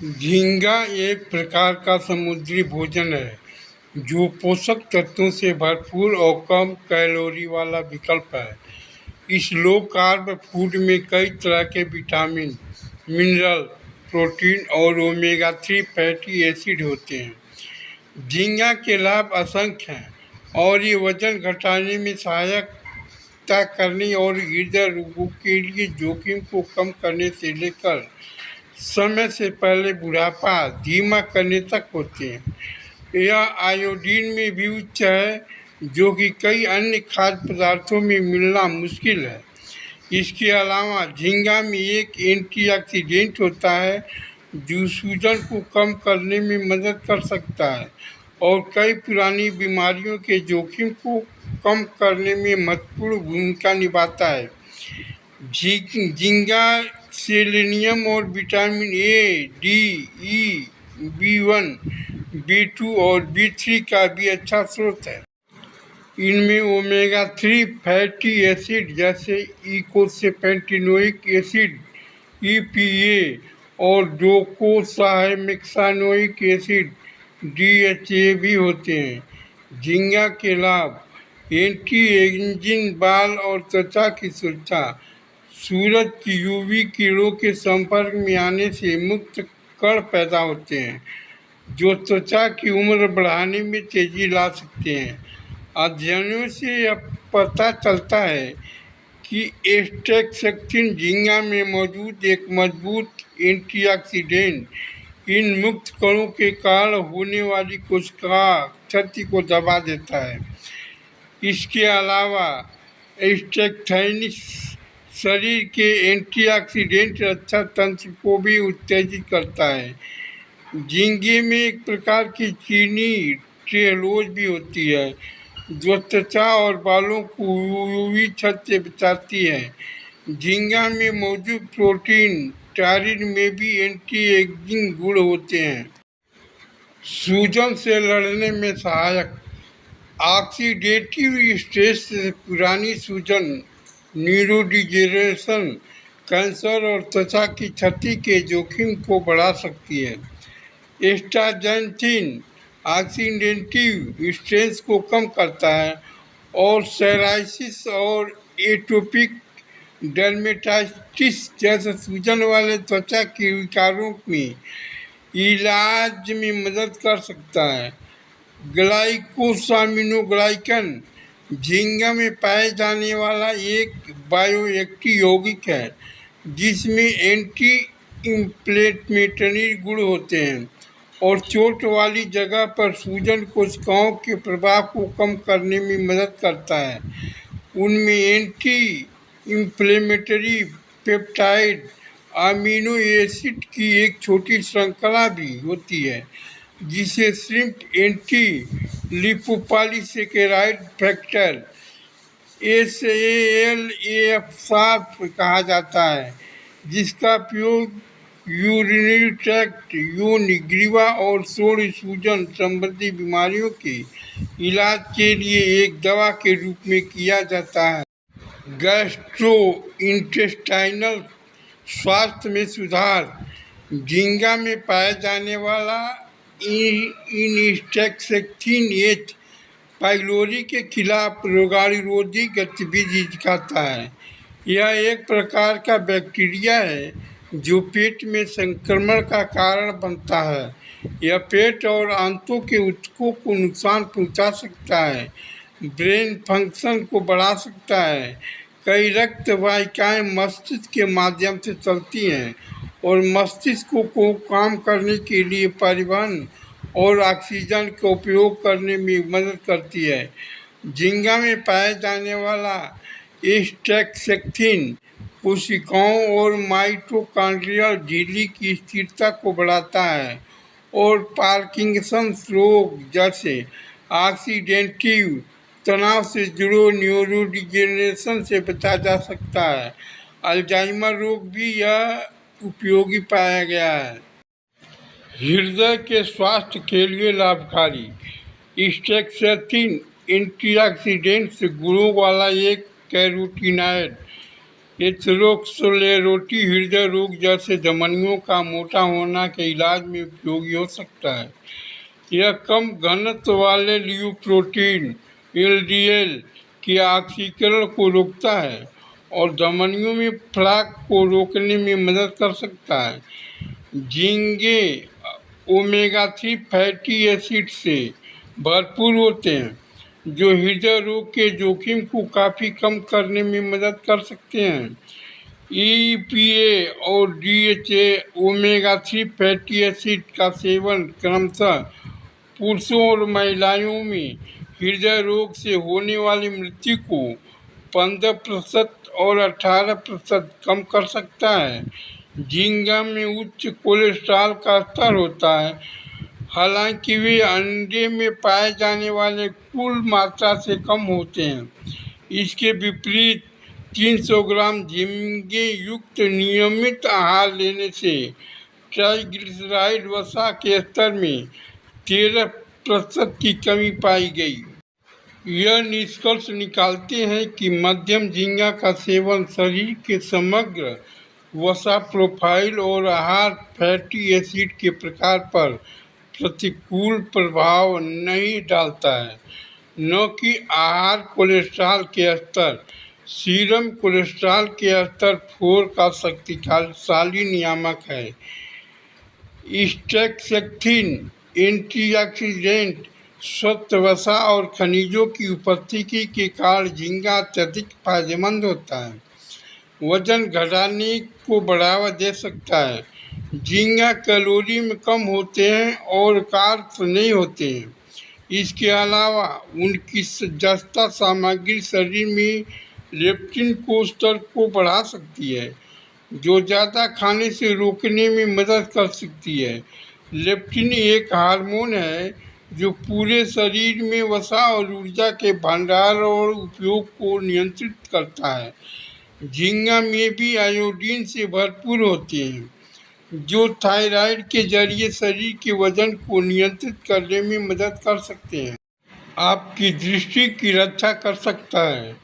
झींगा एक प्रकार का समुद्री भोजन है जो पोषक तत्वों से भरपूर और कम कैलोरी वाला विकल्प है। इस लो कार्ब फूड में कई तरह के विटामिन, मिनरल, प्रोटीन और ओमेगा 3 फैटी एसिड होते हैं। झींगा के लाभ असंख्य हैं और ये वजन घटाने में सहायता करने और हृदय रोगों के लिए जोखिम को कम करने से लेकर समय से पहले बुढ़ापा धीमा करने तक होते हैं। यह आयोडीन में भी उच्च है, जो कि कई अन्य खाद्य पदार्थों में मिलना मुश्किल है। इसके अलावा झींगा में एक एंटीऑक्सीडेंट होता है जो सूजन को कम करने में मदद कर सकता है और कई पुरानी बीमारियों के जोखिम को कम करने में महत्वपूर्ण भूमिका निभाता है। झींगा सेलेनियम और vitamin A, D, E, B one, B two और बी3 का भी अच्छा स्रोत है। इनमें ओमेगा 3 फैटी एसिड जैसे ईकोसेपेंटेनोइक एसिड ईपीए और डोकोसाहेक्सानोइक एसिड डीएचए भी होते हैं। झींगा के लाभ: एंटी एजिंग, बाल और त्वचा की सुरक्षा, सूरज की यूवी किरणों के संपर्क में आने से मुक्त कण पैदा होते हैं जो त्वचा की उम्र बढ़ाने में तेजी ला सकते हैं। अध्ययनों से यह पता चलता है कि एस्टेक्सेक्टिन झींगा में मौजूद एक मजबूत एंटीऑक्सीडेंट इन मुक्त कणों के कारण होने वाली कोशिका क्षति को दबा देता है। इसके अलावा एस्टेक्थैनिन शरीर के एंटीऑक्सीडेंट रक्षा तंत्र को भी उत्तेजित करता है। झींगे में एक प्रकार की चीनी ट्रेलोज भी होती है जो त्वचा और बालों को यूवी छत से बचाती है। झींगा में मौजूद प्रोटीन टायरिन में भी एंटी एजिंग गुण होते हैं। सूजन से लड़ने में सहायक: ऑक्सीडेटिव स्ट्रेस से पुरानी सूजन, न्यूरोडिजेनरेशन, कैंसर और त्वचा की क्षति के जोखिम को बढ़ा सकती है। एस्टाग्लैंडिन ऑक्सीडेटिव स्ट्रेस को कम करता है और सोराइसिस और एटोपिक डर्मेटाइटिस जैसे सूजन वाले त्वचा के विकारों में इलाज में मदद कर सकता है। ग्लाइकोसामिनोग्लाइकन झींगा में पाए जाने वाला एक बायोएक्टिव यौगिक है जिसमें एंटी इंफ्लेमेटरी गुण होते हैं और चोट वाली जगह पर सूजन कोशिकाओं के प्रभाव को कम करने में मदद करता है। उनमें anti inflammatory peptide amino acid की एक छोटी श्रृंखला भी होती है जिसे shrimp anti lipopolysaccharide factor SALAF कहा जाता है, जिसका उपयोग यूरिनरी ट्रैक्ट, यौन, ग्रीवा और शोण सूजन संबंधी बीमारियों के इलाज के लिए एक दवा के रूप में किया जाता है। गैस्ट्रोइंटेस्टाइनल स्वास्थ्य में सुधार: झींगा में पाया जाने वाला इनस्टेक्सेक्टिन एच पाइलोरी के खिलाफ रोगाणुरोधी गतिविधि दिखाता है। यह एक प्रकार का बैक्टीरिया है जो पेट में संक्रमण का कारण बनता है। यह पेट और आंतों के ऊतकों को नुकसान पहुंचा सकता है, ब्रेन फंक्शन को बढ़ा सकता है। कई रक्त वाहिकाएं मस्तिष्क के माध्यम से चलती हैं और मस्तिष्क को काम करने के लिए परिवहन और ऑक्सीजन का उपयोग करने में मदद करती है। झींगा में पाया जाने वाला एस्टेक्सेक्टिन कोशिकाओं और माइटोकॉन्ड्रियल झिल्ली की स्थिरता को बढ़ाता है और पार्किंसंस रोग जैसे ऑक्सीडेटिव तनाव से जुड़े न्यूरोडिजेनरेशन से बचा जा सकता है। अल्जाइमर रोग भी यह उपयोगी पाया गया है। हृदय के स्वास्थ्य के लिए लाभकारी: एस्टेक्सेक्टिन एंटीऑक्सीडेंट्स गुणों वाला एक कैरोटीनॉयड एथेरोस्क्लेरोटिस हृदय रोग जैसे धमनियों का मोटा होना के इलाज में उपयोगी हो सकता है। यह कम घनत्व वाले लिपोप्रोटीन एलडीएल के ऑक्सीकरण को रोकता है और धमनियों में प्लाक को रोकने में मदद कर सकता है। झींगे ओमेगा 3 फैटी एसिड से भरपूर होते हैं, जो हृदय रोग के जोखिम को काफ़ी कम करने में मदद कर सकते हैं। EPA और DHA ओमेगा 3 फैटी एसिड का सेवन क्रमशः पुरुषों और महिलाओं में हृदय रोग से होने वाली मृत्यु को 15% और 18% कम कर सकता है। झींगा में उच्च कोलेस्ट्रॉल का स्तर होता है, हालांकि वे अंडे में पाए जाने वाले कुल मात्रा से कम होते हैं। इसके विपरीत 300 ग्राम झींगे युक्त नियमित आहार लेने से ट्राइग्लिसराइड वसा के स्तर में 13% की कमी पाई गई। यह निष्कर्ष निकालते हैं कि मध्यम झींगा का सेवन शरीर के समग्र वसा प्रोफाइल और आहार फैटी एसिड के प्रकार पर प्रतिकूल प्रभाव नहीं डालता है। न कि आहार कोलेस्ट्रॉल के स्तर। सीरम कोलेस्ट्रॉल के स्तर 4 का शक्तिशाली नियामक है। स्टैक्सेक्थिन एंटीऑक्सीडेंट, स्वस्थ वसा और खनिजों की उपस्थिति के कारण झींगा अत्यधिक फायदेमंद होता है। वजन घटाने को बढ़ावा दे सकता है। झींगा कैलोरी में कम होते हैं और कार्ब्स नहीं होते हैं। इसके अलावा उनकी जस्ता सामग्री शरीर में लेप्टिन को स्तर को बढ़ा सकती है, जो ज़्यादा खाने से रोकने में मदद कर सकती है। लेप्टिन एक हार्मोन है जो पूरे शरीर में वसा और ऊर्जा के भंडार और उपयोग को नियंत्रित करता है। झींगा में भी आयोडीन से भरपूर होते हैं, जो थायराइड के जरिए शरीर के वजन को नियंत्रित करने में मदद कर सकते हैं। आपकी दृष्टि की रक्षा कर सकता है।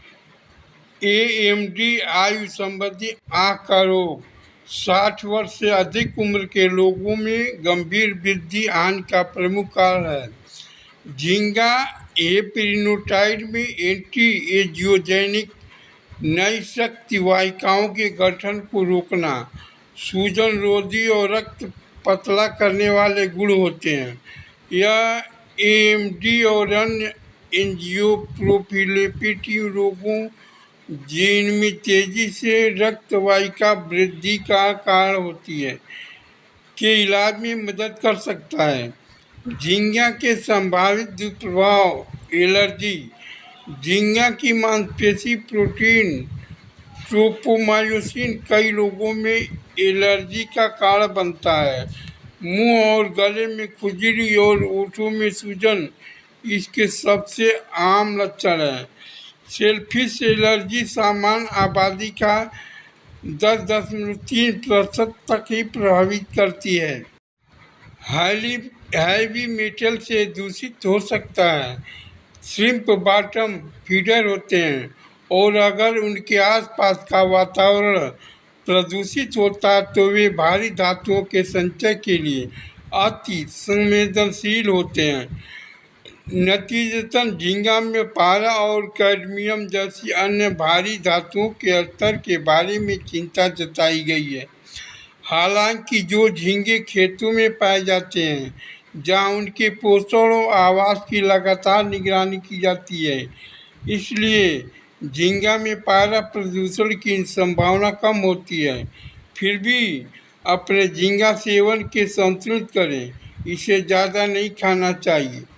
AMD आयु संबंधी आँख का रोग 60 वर्ष से अधिक उम्र के लोगों में गंभीर वृद्धि हानि का प्रमुख कारण है। झींगा हेपेरिनोटाइड में एंटी एंजियोजेनिक नई शक्ति वाहिकाओं के गठन को रोकना, सूजन रोधी और रक्त पतला करने वाले गुण होते हैं। यह AMD और अन्य एंजियोप्रोफिलिपिटी रोगों जिनमें तेजी से रक्त वाहिका वृद्धि का कारण होती है के इलाज में मदद कर सकता है। झींगा के संभावित दुष्प्रभाव। एलर्जी। झींगा की मांसपेशी प्रोटीन ट्रोपोमायोसिन कई लोगों में एलर्जी का कारण बनता है। मुंह और गले में खुजली और होठों में सूजन इसके सबसे आम लक्षण हैं। शेलफिश एलर्जी सामान्य आबादी का 10.3% तक ही प्रभावित करती है। हैवी मेटल से दूषित हो सकता है। श्रिम्प बॉटम फीडर होते हैं और अगर उनके आसपास का वातावरण प्रदूषित होता है तो वे भारी धातुओं के संचय के लिए अति संवेदनशील होते हैं। नतीजतन झींगा में पारा और कैडमियम जैसी अन्य भारी धातुओं के स्तर के बारे में चिंता जताई गई है। हालांकि जो झींगे खेतों में पाए जाते हैं, जहां उनके पोषण और आवास की लगातार निगरानी की जाती है, इसलिए झींगा में पारा प्रदूषण की संभावना कम होती है। फिर भी अपने झींगा सेवन के संतुलित करें, इसे ज़्यादा नहीं खाना चाहिए।